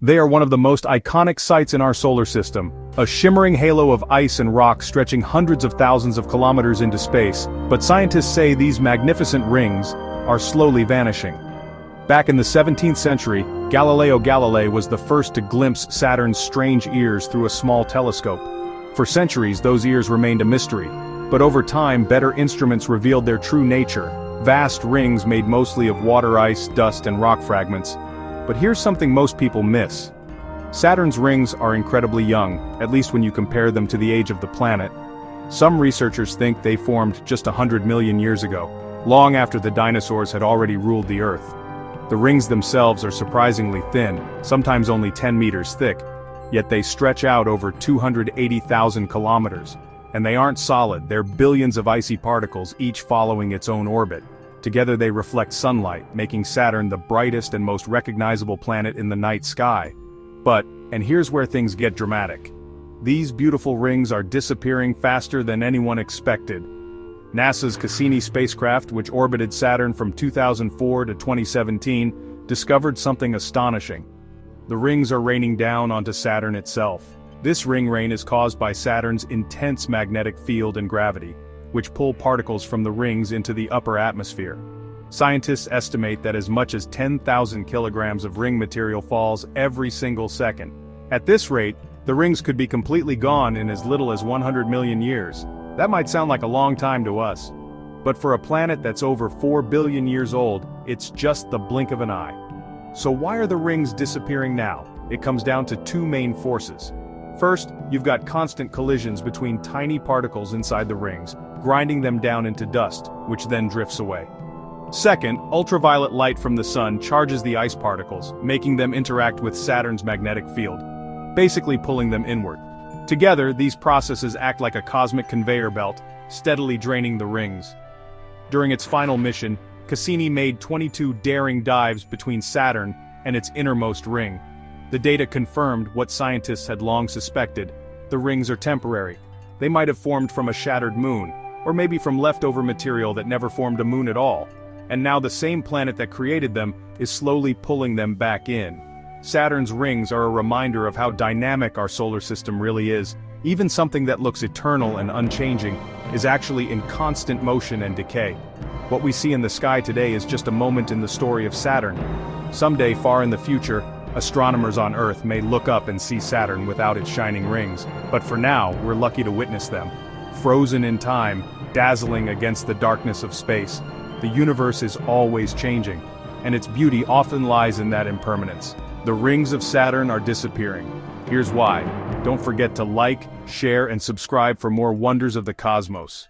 They are one of the most iconic sights in our solar system, a shimmering halo of ice and rock stretching hundreds of thousands of kilometers into space, but scientists say these magnificent rings are slowly vanishing. Back in the 17th century, Galileo Galilei was the first to glimpse Saturn's strange ears through a small telescope. For centuries, those ears remained a mystery, but over time, better instruments revealed their true nature: vast rings made mostly of water ice, dust, and rock fragments. But here's something most people miss. Saturn's rings are incredibly young, at least when you compare them to the age of the planet. Some researchers think they formed just 100 million years ago, long after the dinosaurs had already ruled the Earth. The rings themselves are surprisingly thin, sometimes only 10 meters thick, yet they stretch out over 280,000 kilometers. And they aren't solid, they're billions of icy particles, each following its own orbit. Together they reflect sunlight, making Saturn the brightest and most recognizable planet in the night sky. But, and here's where things get dramatic, these beautiful rings are disappearing faster than anyone expected. NASA's Cassini spacecraft, which orbited Saturn from 2004 to 2017, discovered something astonishing. The rings are raining down onto Saturn itself. This ring rain is caused by Saturn's intense magnetic field and gravity, which pull particles from the rings into the upper atmosphere. Scientists estimate that as much as 10,000 kilograms of ring material falls every single second. At this rate, the rings could be completely gone in as little as 100 million years. That might sound like a long time to us. But for a planet that's over 4 billion years old, it's just the blink of an eye. So why are the rings disappearing now? It comes down to two main forces. First, you've got constant collisions between tiny particles inside the rings, grinding them down into dust, which then drifts away. Second, ultraviolet light from the sun charges the ice particles, making them interact with Saturn's magnetic field, basically pulling them inward. Together, these processes act like a cosmic conveyor belt, steadily draining the rings. During its final mission, Cassini made 22 daring dives between Saturn and its innermost ring. The data confirmed what scientists had long suspected: the rings are temporary. They might have formed from a shattered moon, or maybe from leftover material that never formed a moon at all. And now the same planet that created them is slowly pulling them back in. Saturn's rings are a reminder of how dynamic our solar system really is. Even something that looks eternal and unchanging is actually in constant motion and decay. What we see in the sky today is just a moment in the story of Saturn. Someday, far in the future, astronomers on Earth may look up and see Saturn without its shining rings. But for now, we're lucky to witness them. Frozen in time, dazzling against the darkness of space. The universe is always changing, and its beauty often lies in that impermanence. The rings of Saturn are disappearing. Here's why. Don't forget to like, share, and subscribe for more wonders of the cosmos.